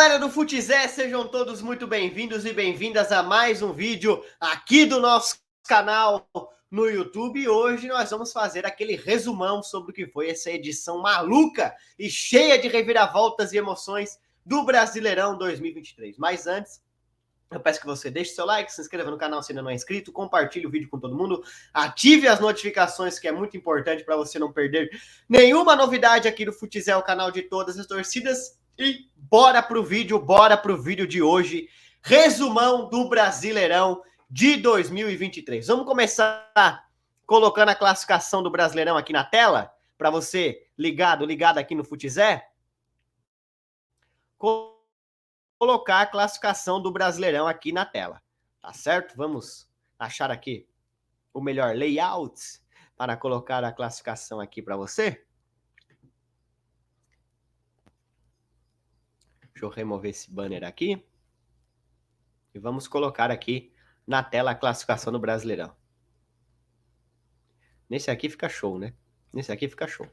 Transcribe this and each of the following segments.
Galera do Futizé, sejam todos muito bem-vindos e bem-vindas a mais um vídeo aqui do nosso canal no YouTube. E hoje nós vamos fazer aquele resumão sobre o que foi essa edição maluca e cheia de reviravoltas e emoções do Brasileirão 2023. Mas antes, eu peço que você deixe seu like, se inscreva no canal se ainda não é inscrito, compartilhe o vídeo com todo mundo, ative as notificações, que é muito importante para você não perder nenhuma novidade aqui do Futizé, o canal de todas as torcidas. E bora pro vídeo de hoje, resumão do Brasileirão de 2023. Vamos começar colocando a classificação do Brasileirão aqui na tela, para você ligado aqui no Futizé. Colocar a classificação do Brasileirão aqui na tela, tá certo? Vamos achar aqui o melhor layout para colocar a classificação aqui para você. Deixa eu remover esse banner aqui. E vamos colocar aqui na tela a classificação do Brasileirão. Nesse aqui fica show, né? Nesse aqui fica show.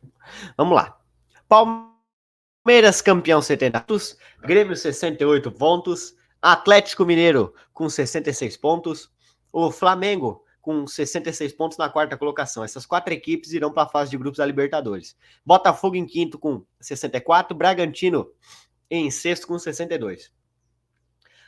Vamos lá. Palmeiras campeão 70 pontos, Grêmio 68 pontos, Atlético Mineiro com 66 pontos, o Flamengo com 66 pontos na quarta colocação. Essas quatro equipes irão para a fase de grupos da Libertadores. Botafogo em quinto com 64, Bragantino em sexto com 62.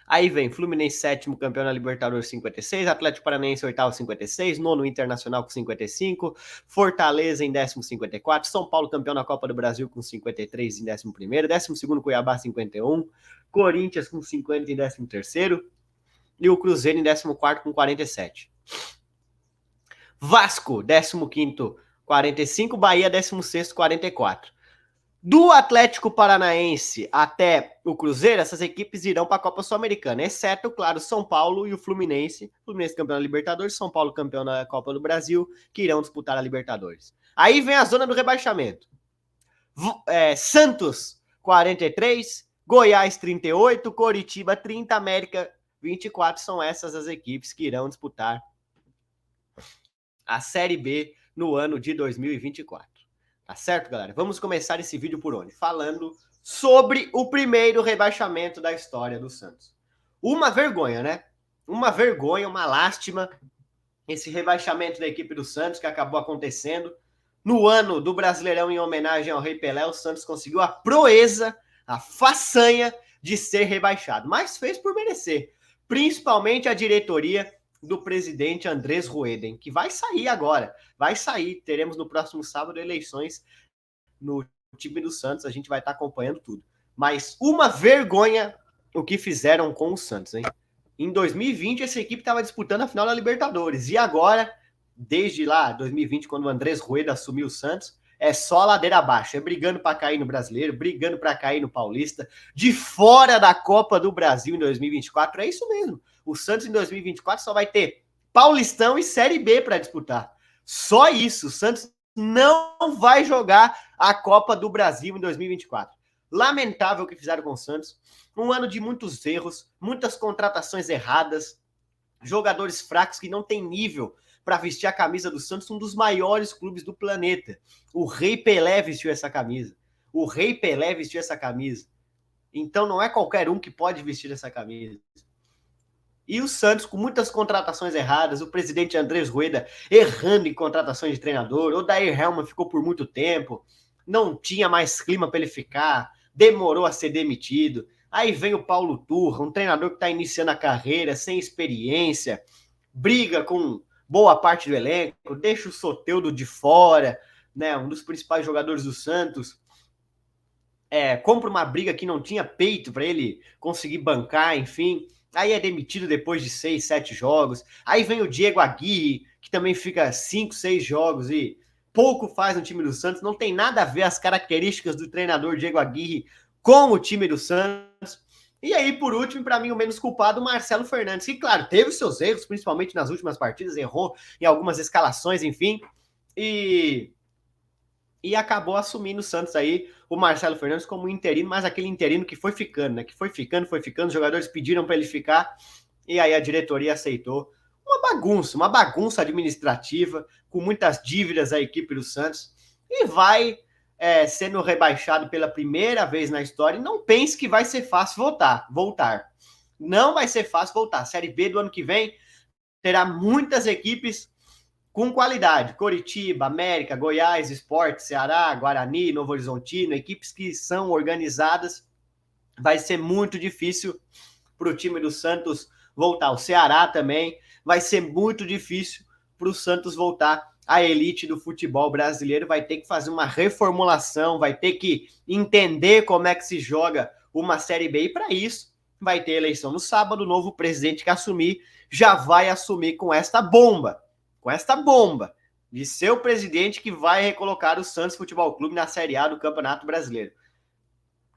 Aí vem Fluminense sétimo, campeão da Libertadores 56, Atlético Paranaense oitavo 56, nono Internacional com 55, Fortaleza em décimo 54, São Paulo campeão da Copa do Brasil com 53 em décimo primeiro, décimo segundo Cuiabá 51, Corinthians com 50 em décimo terceiro e o Cruzeiro em décimo quarto com 47. Vasco, décimo quinto 45, Bahia décimo sexto 44. Do Atlético Paranaense até o Cruzeiro, essas equipes irão para a Copa Sul-Americana, exceto, claro, São Paulo e o Fluminense. Fluminense campeão da Libertadores, São Paulo campeão da Copa do Brasil, que irão disputar a Libertadores. Aí vem a zona do rebaixamento. Santos, 43, Goiás, 38, Coritiba, 30, América, 24. São essas as equipes que irão disputar a Série B no ano de 2024. Tá certo, galera? Vamos começar esse vídeo por onde? Falando sobre o primeiro rebaixamento da história do Santos. Uma vergonha, né? Uma vergonha, uma lástima esse rebaixamento da equipe do Santos que acabou acontecendo. No ano do Brasileirão, em homenagem ao Rei Pelé, o Santos conseguiu a proeza, a façanha de ser rebaixado. Mas fez por merecer. Principalmente a diretoria do presidente Andrés Rueda, que vai sair agora. Vai sair. Teremos no próximo sábado eleições no time do Santos. A gente vai estar acompanhando tudo. Mas uma vergonha o que fizeram com o Santos, hein? Em 2020, essa equipe estava disputando a final da Libertadores. E agora, desde lá, 2020, quando o Andrés Rueda assumiu o Santos, é só ladeira abaixo. É brigando para cair no Brasileiro, brigando para cair no Paulista, de fora da Copa do Brasil em 2024. É isso mesmo. O Santos em 2024 só vai ter Paulistão e Série B para disputar. Só isso. O Santos não vai jogar a Copa do Brasil em 2024. Lamentável o que fizeram com o Santos. Um ano de muitos erros, muitas contratações erradas, jogadores fracos que não têm nível para vestir a camisa do Santos, um dos maiores clubes do planeta. O Rei Pelé vestiu essa camisa. O Rei Pelé vestiu essa camisa. Então não é qualquer um que pode vestir essa camisa. E o Santos, com muitas contratações erradas, o presidente Andrés Rueda errando em contratações de treinador, o Dair Helman ficou por muito tempo, não tinha mais clima para ele ficar, demorou a ser demitido. Aí vem o Paulo Turra, um treinador que está iniciando a carreira, sem experiência, briga com boa parte do elenco, deixa o Soteldo de fora, né, um dos principais jogadores do Santos, compra uma briga que não tinha peito para ele conseguir bancar, enfim. Aí é demitido depois de 6, 7 jogos. Aí vem o Diego Aguirre, que também fica 5, 6 jogos e pouco faz no time do Santos. Não tem nada a ver as características do treinador Diego Aguirre com o time do Santos. E aí, por último, para mim, o menos culpado, o Marcelo Fernandes, que, claro, teve seus erros, principalmente nas últimas partidas, errou em algumas escalações, enfim, e acabou assumindo o Santos aí, o Marcelo Fernandes, como interino, mas aquele interino que foi ficando, né? Que foi ficando, os jogadores pediram para ele ficar, e aí a diretoria aceitou. Uma bagunça administrativa, com muitas dívidas a equipe do Santos, e vai sendo rebaixado pela primeira vez na história, não pense que vai ser fácil voltar. Não vai ser fácil voltar. A Série B do ano que vem terá muitas equipes com qualidade. Coritiba, América, Goiás, Sport, Ceará, Guarani, Novo Horizontino, equipes que são organizadas. Vai ser muito difícil para o time do Santos voltar. O Ceará também vai ser muito difícil para o Santos voltar à elite do futebol brasileiro. Vai ter que fazer uma reformulação, vai ter que entender como é que se joga uma Série B. E para isso vai ter eleição no sábado. O novo presidente que assumir já vai assumir com esta bomba de ser o presidente que vai recolocar o Santos Futebol Clube na Série A do Campeonato Brasileiro.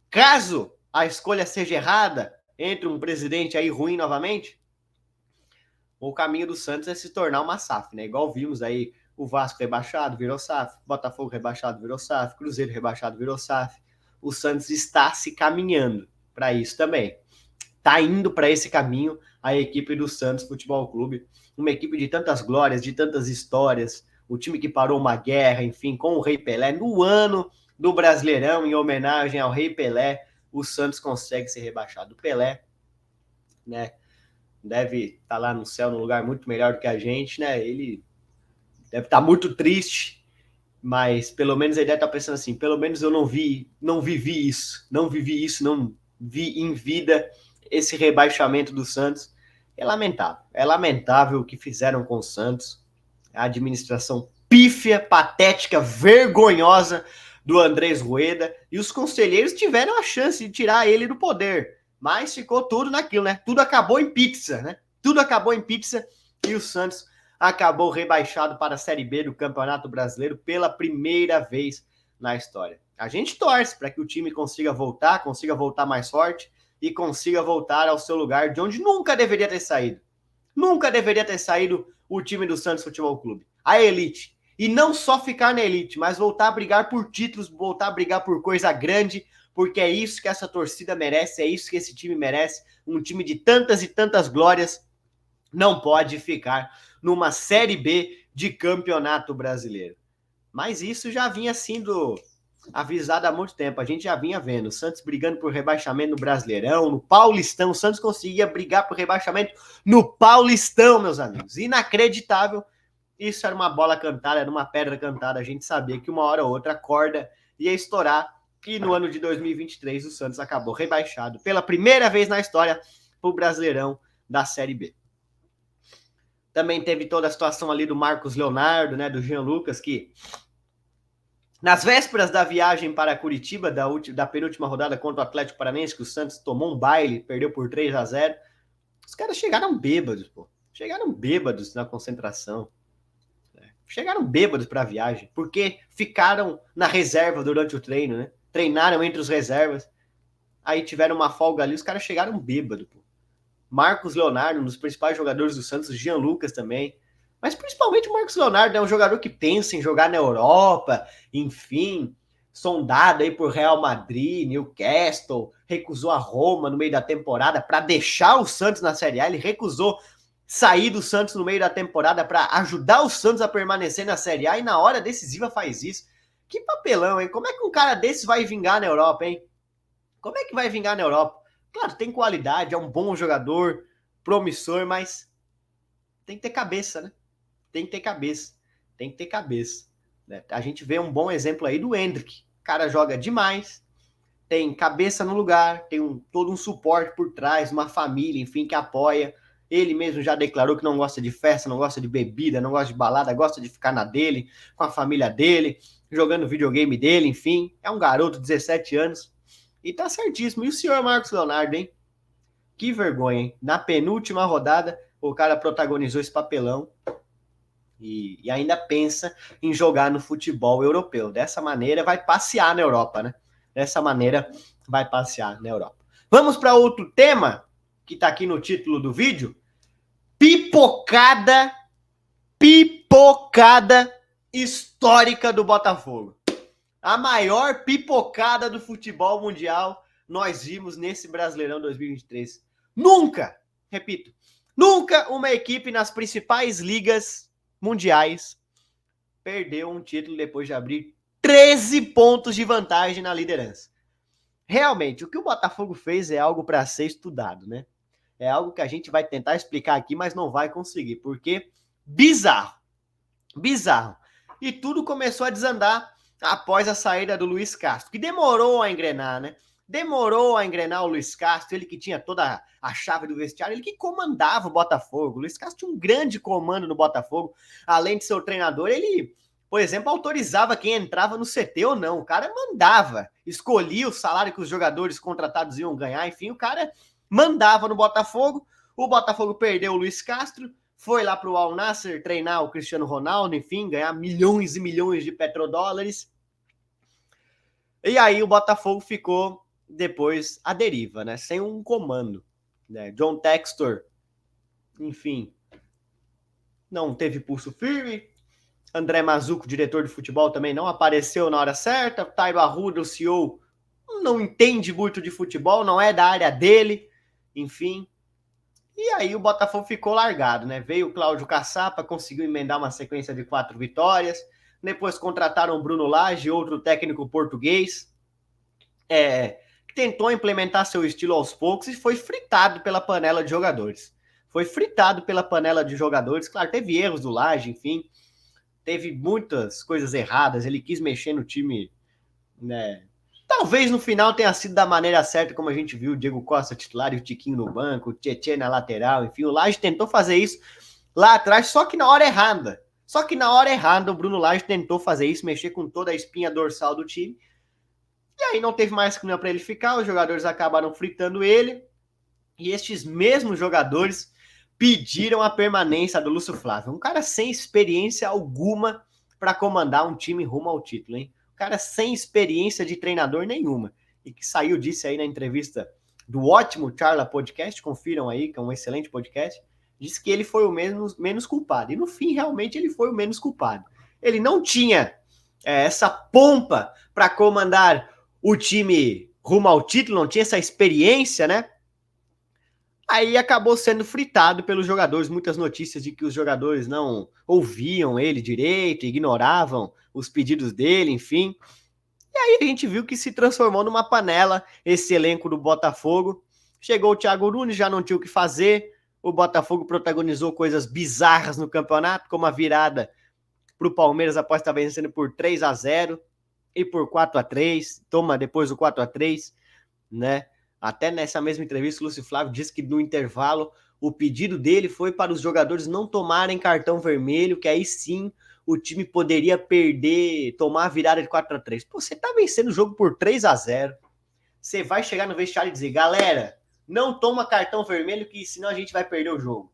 Caso a escolha seja errada, entre um presidente aí ruim novamente, o caminho do Santos é se tornar uma SAF, né? Igual vimos aí o Vasco rebaixado, virou SAF, Botafogo rebaixado, virou SAF, Cruzeiro rebaixado, virou SAF. O Santos está se caminhando para isso também. Está indo para esse caminho a equipe do Santos Futebol Clube, uma equipe de tantas glórias, de tantas histórias, o time que parou uma guerra, enfim, com o Rei Pelé, no ano do Brasileirão, em homenagem ao Rei Pelé, o Santos consegue ser rebaixado. O Pelé, né, deve estar lá no céu, num lugar muito melhor do que a gente, né, ele deve estar muito triste, mas pelo menos ele deve estar pensando assim, pelo menos eu não vivi isso, não vi em vida esse rebaixamento do Santos. É lamentável o que fizeram com o Santos, a administração pífia, patética, vergonhosa do Andrés Rueda, e os conselheiros tiveram a chance de tirar ele do poder, mas ficou tudo naquilo, né? Tudo acabou em pizza, né? Tudo acabou em pizza e o Santos acabou rebaixado para a Série B do Campeonato Brasileiro pela primeira vez na história. A gente torce para que o time consiga voltar mais forte e consiga voltar ao seu lugar de onde nunca deveria ter saído. Nunca deveria ter saído o time do Santos Futebol Clube. A elite. E não só ficar na elite, mas voltar a brigar por títulos, voltar a brigar por coisa grande, porque é isso que essa torcida merece, é isso que esse time merece. Um time de tantas e tantas glórias não pode ficar numa Série B de Campeonato Brasileiro. Mas isso já vinha sendo avisado há muito tempo. A gente já vinha vendo o Santos brigando por rebaixamento no Brasileirão, no Paulistão. O Santos conseguia brigar por rebaixamento no Paulistão, meus amigos. Inacreditável. Isso era uma bola cantada, era uma pedra cantada. A gente sabia que uma hora ou outra a corda ia estourar. E no ano de 2023 o Santos acabou rebaixado pela primeira vez na história para o Brasileirão da Série B. Também teve toda a situação ali do Marcos Leonardo, né, do Jean Lucas, que nas vésperas da viagem para Curitiba, da penúltima rodada contra o Atlético Paranaense, que o Santos tomou um baile, perdeu por 3-0, os caras chegaram bêbados, pô. Chegaram bêbados na concentração. Chegaram bêbados para a viagem, porque ficaram na reserva durante o treino, né? Treinaram entre os reservas, aí tiveram uma folga ali, os caras chegaram bêbados, pô. Marcos Leonardo, um dos principais jogadores do Santos, Jean Lucas também, mas principalmente o Marcos Leonardo, é um jogador que pensa em jogar na Europa, enfim, sondado aí por Real Madrid, Newcastle, recusou a Roma no meio da temporada para deixar o Santos na Série A, ele recusou sair do Santos no meio da temporada para ajudar o Santos a permanecer na Série A e na hora decisiva faz isso. Que papelão, hein? Como é que um cara desse vai vingar na Europa, hein? Como é que vai vingar na Europa? Claro, tem qualidade, é um bom jogador, promissor, mas tem que ter cabeça, né? Tem que ter cabeça. Né? A gente vê um bom exemplo aí do Endrick. O cara joga demais, tem cabeça no lugar, tem todo um suporte por trás, uma família, enfim, que apoia. Ele mesmo já declarou que não gosta de festa, não gosta de bebida, não gosta de balada, gosta de ficar na dele, com a família dele, jogando videogame dele, enfim. É um garoto de 17 anos e tá certíssimo. E o senhor Marcos Leonardo, hein? Que vergonha, hein? Na penúltima rodada, o cara protagonizou esse papelão e ainda pensa em jogar no futebol europeu. Dessa maneira, vai passear na Europa, né? Dessa maneira, vai passear na Europa. Vamos para outro tema que tá aqui no título do vídeo. Pipocada histórica do Botafogo. A maior pipocada do futebol mundial nós vimos nesse Brasileirão 2023. Nunca, repito, nunca uma equipe nas principais ligas mundiais perdeu um título depois de abrir 13 pontos de vantagem na liderança. Realmente, o que o Botafogo fez é algo para ser estudado, né? É algo que a gente vai tentar explicar aqui, mas não vai conseguir, porque bizarro. Bizarro. E tudo começou a desandar após a saída do Luiz Castro, que demorou a engrenar, né? Demorou a engrenar o Luiz Castro, ele que tinha toda a chave do vestiário, ele que comandava o Botafogo. O Luiz Castro tinha um grande comando no Botafogo, além de ser o treinador, ele, por exemplo, autorizava quem entrava no CT ou não. O cara mandava, escolhia o salário que os jogadores contratados iam ganhar, enfim, o cara mandava no Botafogo. O Botafogo perdeu o Luiz Castro, foi lá para o Al Nassr treinar o Cristiano Ronaldo, enfim, ganhar milhões e milhões de petrodólares. E aí o Botafogo ficou depois à deriva, né? Sem um comando. Né? John Textor, enfim, não teve pulso firme. André Mazuco, diretor de futebol, também não apareceu na hora certa. Taibo Arruda, o CEO, não entende muito de futebol, não é da área dele. Enfim, e aí o Botafogo ficou largado, né? Veio o Cláudio Caçapa, conseguiu emendar uma sequência de 4 vitórias. Depois contrataram o Bruno Lage, outro técnico português, que tentou implementar seu estilo aos poucos e foi fritado pela panela de jogadores. Foi fritado pela panela de jogadores. Claro, teve erros do Lage, enfim. Teve muitas coisas erradas. Ele quis mexer no time, né? Talvez no final tenha sido da maneira certa, como a gente viu o Diego Costa titular e o Tiquinho no banco, o Tietê na lateral, enfim, o Lage tentou fazer isso lá atrás, só que na hora errada. Só que na hora errada o Bruno Lage tentou fazer isso, mexer com toda a espinha dorsal do time. E aí não teve mais clima para ele ficar, os jogadores acabaram fritando ele. E estes mesmos jogadores pediram a permanência do Lúcio Flávio, um cara sem experiência alguma para comandar um time rumo ao título, hein? Cara sem experiência de treinador nenhuma, e que saiu disso aí na entrevista do ótimo Charla Podcast, confiram aí, que é um excelente podcast, disse que ele foi o menos culpado, e no fim, realmente, ele foi o menos culpado. Ele não tinha essa pompa para comandar o time rumo ao título, não tinha essa experiência, né? Aí acabou sendo fritado pelos jogadores, muitas notícias de que os jogadores não ouviam ele direito, ignoravam os pedidos dele, enfim. E aí a gente viu que se transformou numa panela esse elenco do Botafogo. Chegou o Thiago Nunes, já não tinha o que fazer. O Botafogo protagonizou coisas bizarras no campeonato, como a virada para o Palmeiras após estar vencendo por 3-0 e por 4-3. Toma depois o 4-3, né? Até nessa mesma entrevista, o Lúcio Flávio disse que no intervalo o pedido dele foi para os jogadores não tomarem cartão vermelho, que aí sim o time poderia perder, tomar a virada de 4-3. Pô, você tá vencendo o jogo por 3-0. Você vai chegar no vestiário e dizer, galera, não toma cartão vermelho, que senão a gente vai perder o jogo.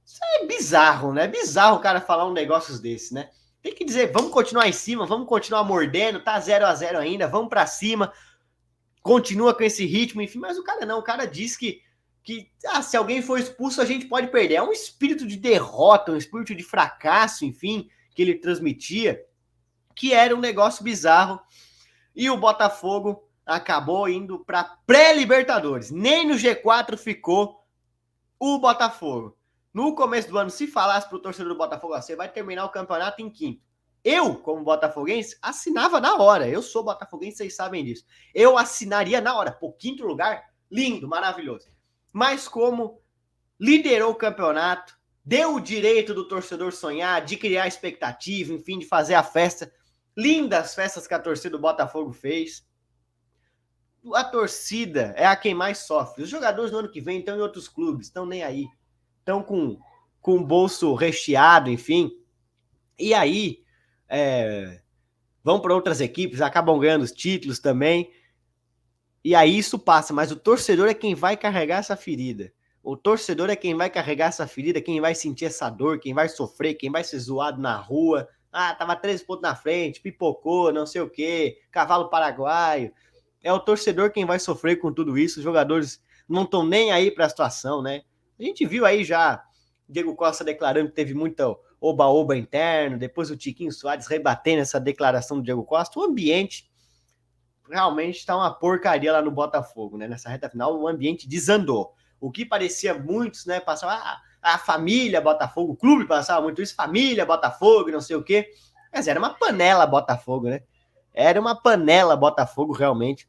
Isso é bizarro, né? É bizarro o cara falar um negócio desse, né? Tem que dizer, vamos continuar em cima, vamos continuar mordendo, tá 0-0 ainda, vamos para cima, continua com esse ritmo, enfim, mas o cara não, o cara diz que se alguém for expulso, a gente pode perder. É um espírito de derrota, um espírito de fracasso, enfim, que ele transmitia, que era um negócio bizarro. E o Botafogo acabou indo para pré-Libertadores. Nem no G4 ficou o Botafogo. No começo do ano, se falasse para o torcedor do Botafogo, você vai terminar o campeonato em quinto. Eu, como botafoguense, assinava na hora. Eu sou botafoguense, vocês sabem disso. Eu assinaria na hora. Pô, quinto lugar, lindo, maravilhoso. Mas como liderou o campeonato, deu o direito do torcedor sonhar, de criar expectativa, enfim, de fazer a festa. Lindas festas que a torcida do Botafogo fez. A torcida é a quem mais sofre. Os jogadores no ano que vem estão em outros clubes, estão nem aí. Estão com o bolso recheado, enfim. E aí, vão para outras equipes, acabam ganhando os títulos também. E aí isso passa, mas o torcedor é quem vai carregar essa ferida. O torcedor é quem vai carregar essa ferida, quem vai sentir essa dor, quem vai sofrer, quem vai ser zoado na rua. Ah, tava 13 pontos na frente, pipocou, não sei o quê, cavalo paraguaio. É o torcedor quem vai sofrer com tudo isso. Os jogadores não estão nem aí para a situação, né? A gente viu aí já Diego Costa declarando que teve muita oba-oba interno, depois o Tiquinho Soares rebatendo essa declaração do Diego Costa. O ambiente realmente está uma porcaria lá no Botafogo, né? Nessa reta final, o ambiente desandou. O que parecia muitos, né? Passava a família Botafogo, o clube passava muito isso, família Botafogo, não sei o quê. Mas era uma panela Botafogo, né? Era uma panela Botafogo, realmente,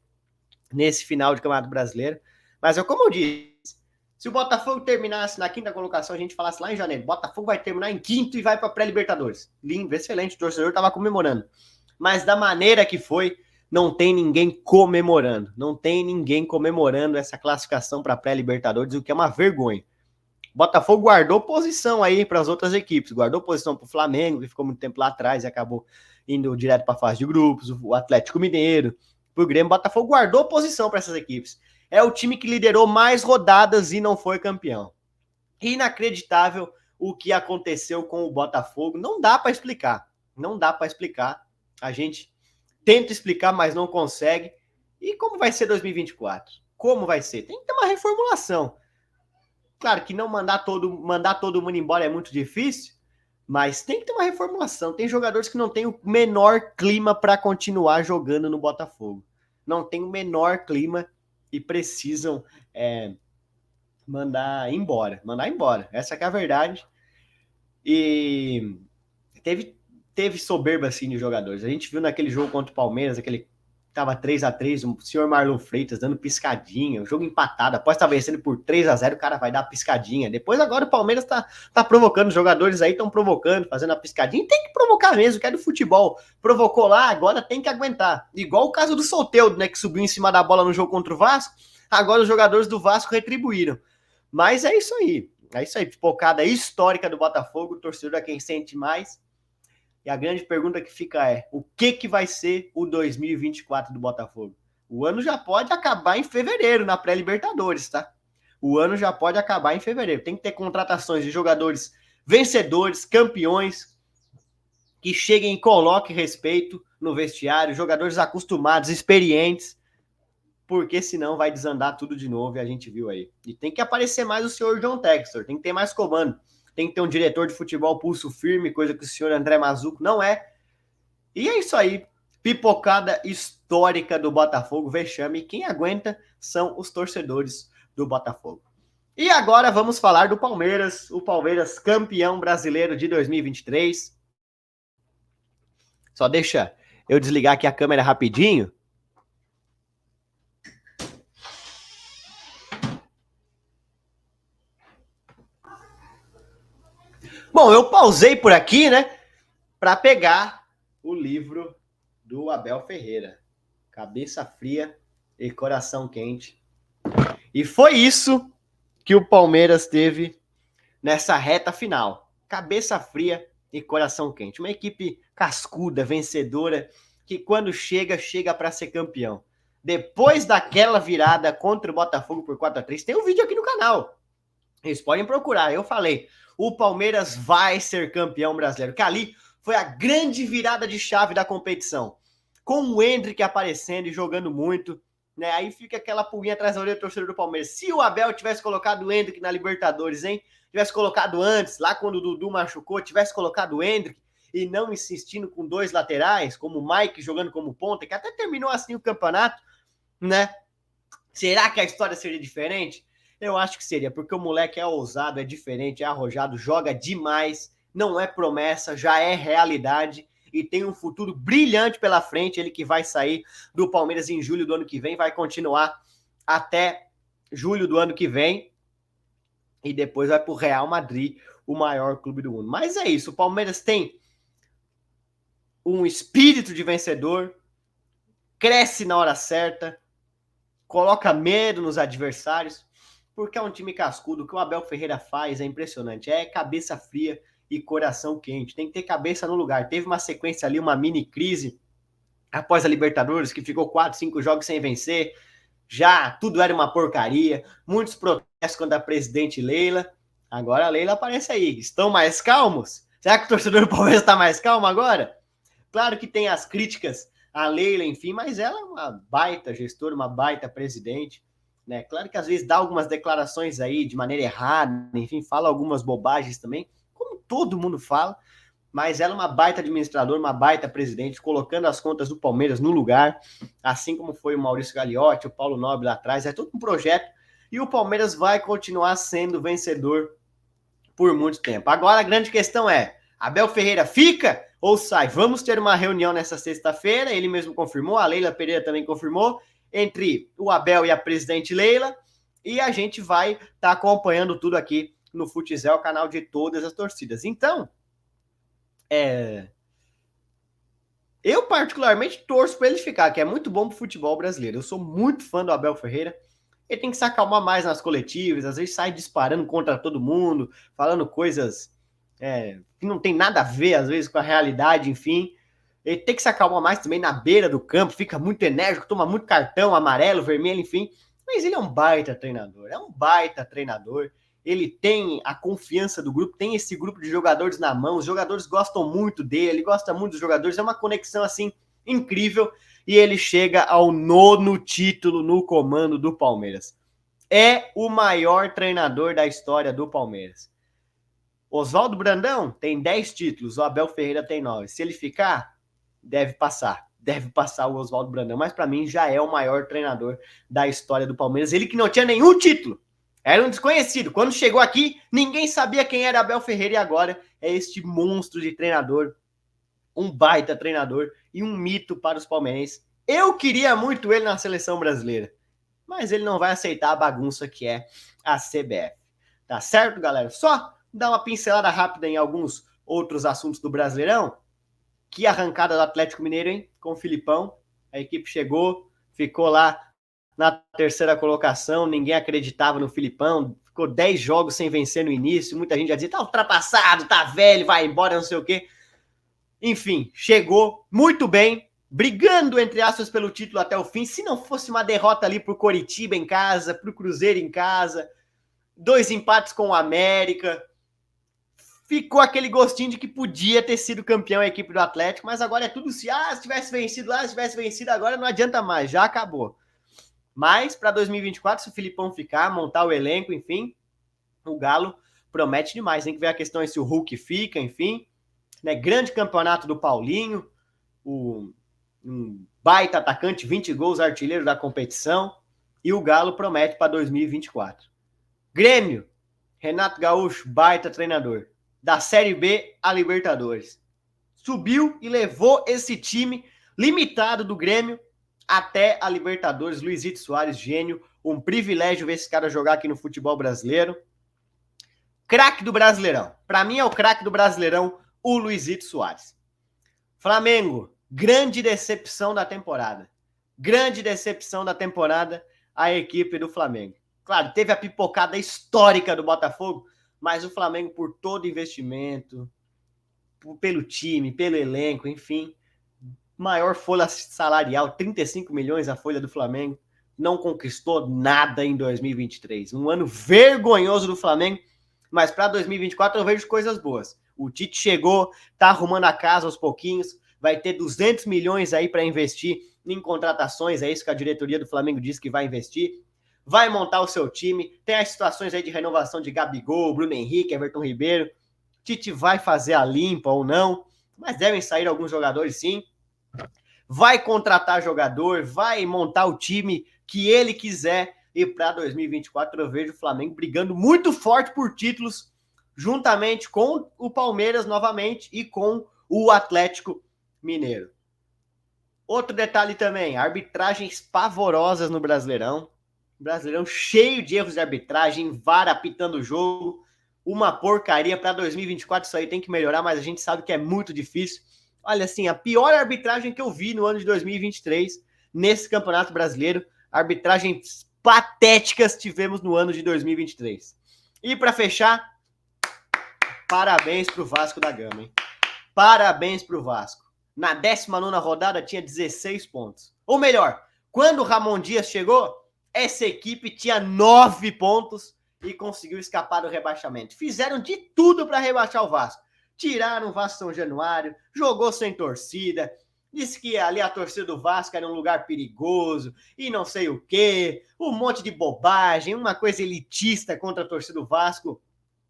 nesse final de Campeonato Brasileiro. Mas como eu disse, se o Botafogo terminasse na quinta colocação, a gente falasse lá em janeiro, Botafogo vai terminar em quinto e vai para pré-Libertadores. Lindo, excelente, o torcedor estava comemorando. Mas da maneira que foi, não tem ninguém comemorando. Não tem ninguém comemorando essa classificação para pré-Libertadores, o que é uma vergonha. Botafogo guardou posição aí para as outras equipes, guardou posição para o Flamengo, que ficou muito tempo lá atrás e acabou indo direto para a fase de grupos, o Atlético Mineiro, para o Grêmio. Botafogo guardou posição para essas equipes. É o time que liderou mais rodadas e não foi campeão. Inacreditável o que aconteceu com o Botafogo. Não dá para explicar. Não dá para explicar. A gente tenta explicar, mas não consegue. E como vai ser 2024? Como vai ser? Tem que ter uma reformulação. Claro que não mandar todo mundo embora é muito difícil, mas tem que ter uma reformulação. Tem jogadores que não têm o menor clima para continuar jogando no Botafogo. Não tem o menor clima e precisam mandar embora. Essa que é a verdade. E teve soberba assim de jogadores. A gente viu naquele jogo contra o Palmeiras, aquele tava 3-3, o senhor Marlon Freitas dando piscadinha, o jogo empatado, após estar vencendo por 3-0, o cara vai dar piscadinha. Depois agora o Palmeiras tá provocando, os jogadores aí estão provocando, fazendo a piscadinha, e tem que provocar mesmo, que é do futebol. Provocou lá, agora tem que aguentar. Igual o caso do Soteldo, né, que subiu em cima da bola no jogo contra o Vasco, agora os jogadores do Vasco retribuíram. Mas é isso aí, pipocada histórica do Botafogo, o torcedor é quem sente mais. E a grande pergunta que fica é, o que vai ser o 2024 do Botafogo? O ano já pode acabar em fevereiro, na pré-Libertadores, tá? O ano já pode acabar em fevereiro. Tem que ter contratações de jogadores vencedores, campeões, que cheguem e coloquem respeito no vestiário, jogadores acostumados, experientes, porque senão vai desandar tudo de novo e a gente viu aí. E tem que aparecer mais o senhor John Textor, tem que ter mais comando. Tem que ter um diretor de futebol pulso firme, coisa que o senhor André Mazuco não é. E é isso aí. Pipocada histórica do Botafogo, vexame. Quem aguenta são os torcedores do Botafogo. E agora vamos falar do Palmeiras. O Palmeiras campeão brasileiro de 2023. Só deixa eu desligar aqui a câmera rapidinho. Bom, eu pausei por aqui, né, para pegar o livro do Abel Ferreira, Cabeça Fria e Coração Quente. E foi isso que o Palmeiras teve nessa reta final. Cabeça fria e coração quente. Uma equipe cascuda, vencedora, que quando chega para ser campeão. Depois daquela virada contra o Botafogo por 4-3, tem um vídeo aqui no canal. Vocês podem procurar, eu falei. O Palmeiras vai ser campeão brasileiro. Que ali foi a grande virada de chave da competição. Com o Endrick aparecendo e jogando muito, né? Aí fica aquela pulguinha atrás da orelha do torcedor do Palmeiras. Se o Abel tivesse colocado o Endrick na Libertadores, hein? Tivesse colocado antes, lá quando o Dudu machucou, tivesse colocado o Endrick e não insistindo com dois laterais, como o Mike jogando como ponta, que até terminou assim o campeonato, né? Será que a história seria diferente? Eu acho que seria, porque o moleque é ousado, é diferente, é arrojado, joga demais, não é promessa, já é realidade e tem um futuro brilhante pela frente. Ele que vai sair do Palmeiras em julho do ano que vem, vai continuar até julho do ano que vem e depois vai para o Real Madrid, o maior clube do mundo. Mas é isso, o Palmeiras tem um espírito de vencedor, cresce na hora certa, coloca medo nos adversários, porque é um time cascudo. O que o Abel Ferreira faz é impressionante, é cabeça fria e coração quente, tem que ter cabeça no lugar. Teve uma sequência ali, uma mini crise após a Libertadores, que ficou 4, 5 jogos sem vencer, já tudo era uma porcaria, muitos protestos contra a presidente Leila. Agora a Leila aparece aí, estão mais calmos? Será que o torcedor do Palmeiras está mais calmo agora? Claro que tem as críticas a Leila, enfim, mas ela é uma baita gestora, uma baita presidente, né? Claro que às vezes dá algumas declarações aí de maneira errada, enfim, fala algumas bobagens também, como todo mundo fala, mas ela é uma baita administradora, uma baita presidente, colocando as contas do Palmeiras no lugar, assim como foi o Maurício Gagliotti, o Paulo Nobre lá atrás, é todo um projeto, e o Palmeiras vai continuar sendo vencedor por muito tempo. Agora a grande questão é, Abel Ferreira fica ou sai. Vamos ter uma reunião nessa sexta-feira, ele mesmo confirmou, a Leila Pereira também confirmou, entre o Abel e a presidente Leila, e a gente vai estar acompanhando tudo aqui no Futzel, canal de todas as torcidas. Então, eu particularmente torço para ele ficar, que é muito bom pro futebol brasileiro. Eu sou muito fã do Abel Ferreira. Ele tem que se acalmar mais nas coletivas, às vezes sai disparando contra todo mundo, falando coisas que não tem nada a ver, às vezes, com a realidade, enfim. Ele tem que se acalmar mais também na beira do campo, fica muito enérgico, toma muito cartão, amarelo, vermelho, enfim. Mas ele é um baita treinador, Ele tem a confiança do grupo, tem esse grupo de jogadores na mão, os jogadores gostam muito dele, ele gosta muito dos jogadores, é uma conexão, assim, incrível, e ele chega ao 9º título no comando do Palmeiras. É o maior treinador da história do Palmeiras. Oswaldo Brandão tem 10 títulos, o Abel Ferreira tem 9. Se ele ficar, deve passar o Oswaldo Brandão, mas para mim já é o maior treinador da história do Palmeiras. Ele que não tinha nenhum título, era um desconhecido. Quando chegou aqui, ninguém sabia quem era Abel Ferreira e agora é este monstro de treinador, um baita treinador e um mito para os palmeirenses. Eu queria muito ele na seleção brasileira, mas ele não vai aceitar a bagunça que é a CBF. Tá certo, galera? Só dar uma pincelada rápida em alguns outros assuntos do Brasileirão. Que arrancada do Atlético Mineiro, hein? Com o Filipão. A equipe chegou, ficou lá na terceira colocação, ninguém acreditava no Filipão, ficou 10 jogos sem vencer no início, muita gente já dizia, tá ultrapassado, tá velho, vai embora, não sei o quê. Enfim, chegou muito bem, brigando, entre aspas, pelo título até o fim. Se não fosse uma derrota ali pro Coritiba em casa, pro Cruzeiro em casa, 2 empates com o América, ficou aquele gostinho de que podia ter sido campeão a equipe do Atlético, mas agora é tudo se tivesse vencido lá, se tivesse vencido agora, não adianta mais, já acabou. Mas para 2024, se o Filipão ficar, montar o elenco, enfim, o Galo promete demais. Tem que ver a questão se o Hulk fica, enfim. Né? Grande campeonato do Paulinho, um baita atacante, 20 gols, artilheiro da competição. E o Galo promete para 2024. Grêmio, Renato Gaúcho, baita treinador. Da Série B a Libertadores. Subiu e levou esse time limitado do Grêmio até a Libertadores. Luizito Soares, gênio. Um privilégio ver esse cara jogar aqui no futebol brasileiro. Craque do Brasileirão. Para mim é o craque do Brasileirão, o Luizito Soares. Flamengo, grande decepção da temporada. Grande decepção da temporada a equipe do Flamengo. Claro, teve a pipocada histórica do Botafogo, mas o Flamengo, por todo investimento, pelo time, pelo elenco, enfim, maior folha salarial, 35 milhões a folha do Flamengo, não conquistou nada em 2023. Um ano vergonhoso do Flamengo, mas para 2024 eu vejo coisas boas. O Tite chegou, tá arrumando a casa aos pouquinhos, vai ter 200 milhões aí para investir em contratações, é isso que a diretoria do Flamengo diz que vai investir. Vai montar o seu time, tem as situações aí de renovação de Gabigol, Bruno Henrique, Everton Ribeiro. Tite vai fazer a limpa ou não, mas devem sair alguns jogadores sim. Vai contratar jogador, vai montar o time que ele quiser. E para 2024 eu vejo o Flamengo brigando muito forte por títulos, juntamente com o Palmeiras novamente e com o Atlético Mineiro. Outro detalhe também, arbitragens pavorosas no Brasileirão. Brasileirão cheio de erros de arbitragem, VAR apitando o jogo. Uma porcaria para 2024, isso aí tem que melhorar, mas a gente sabe que é muito difícil. Olha, assim, a pior arbitragem que eu vi no ano de 2023, nesse Campeonato Brasileiro, arbitragens patéticas tivemos no ano de 2023. E para fechar, parabéns pro Vasco da Gama, hein? Parabéns pro Vasco. Na 19ª rodada tinha 16 pontos. Ou melhor, quando o Ramon Dias chegou, essa equipe tinha 9 pontos e conseguiu escapar do rebaixamento. Fizeram de tudo para rebaixar o Vasco. Tiraram o Vasco São Januário, jogou sem torcida, disse que ali a torcida do Vasco era um lugar perigoso e não sei o quê, um monte de bobagem, uma coisa elitista contra a torcida do Vasco.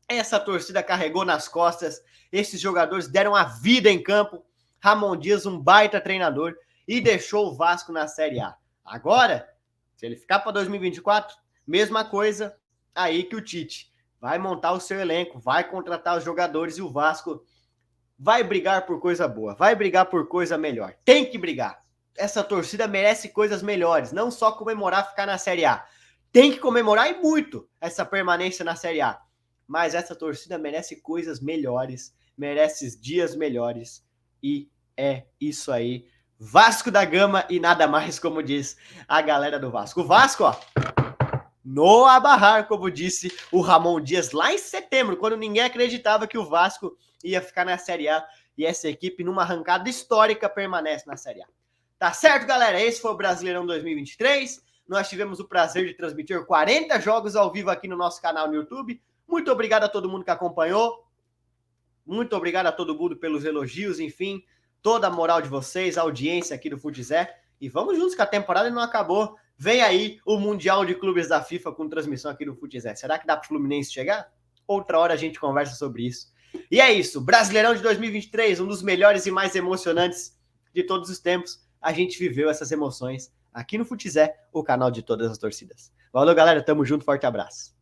Essa torcida carregou nas costas, esses jogadores deram a vida em campo. Ramon Dias, um baita treinador, e deixou o Vasco na Série A. Agora, se ele ficar para 2024, mesma coisa aí que o Tite. Vai montar o seu elenco, vai contratar os jogadores e o Vasco vai brigar por coisa boa, vai brigar por coisa melhor. Tem que brigar. Essa torcida merece coisas melhores, não só comemorar ficar na Série A. Tem que comemorar e muito essa permanência na Série A. Mas essa torcida merece coisas melhores, merece dias melhores. E é isso aí. Vasco da Gama e nada mais, como diz a galera do Vasco. O Vasco, ó, no abarrar, como disse o Ramon Dias lá em setembro, quando ninguém acreditava que o Vasco ia ficar na Série A e essa equipe, numa arrancada histórica, permanece na Série A. Tá certo, galera? Esse foi o Brasileirão 2023. Nós tivemos o prazer de transmitir 40 jogos ao vivo aqui no nosso canal no YouTube. Muito obrigado a todo mundo que acompanhou. Muito obrigado a todo mundo pelos elogios, enfim, toda a moral de vocês, a audiência aqui do Futizé. E vamos juntos, que a temporada não acabou. Vem aí o Mundial de Clubes da FIFA com transmissão aqui no Futizé. Será que dá para o Fluminense chegar? Outra hora a gente conversa sobre isso. E é isso, Brasileirão de 2023, um dos melhores e mais emocionantes de todos os tempos. A gente viveu essas emoções aqui no Futizé, o canal de todas as torcidas. Valeu, galera, tamo junto, forte abraço.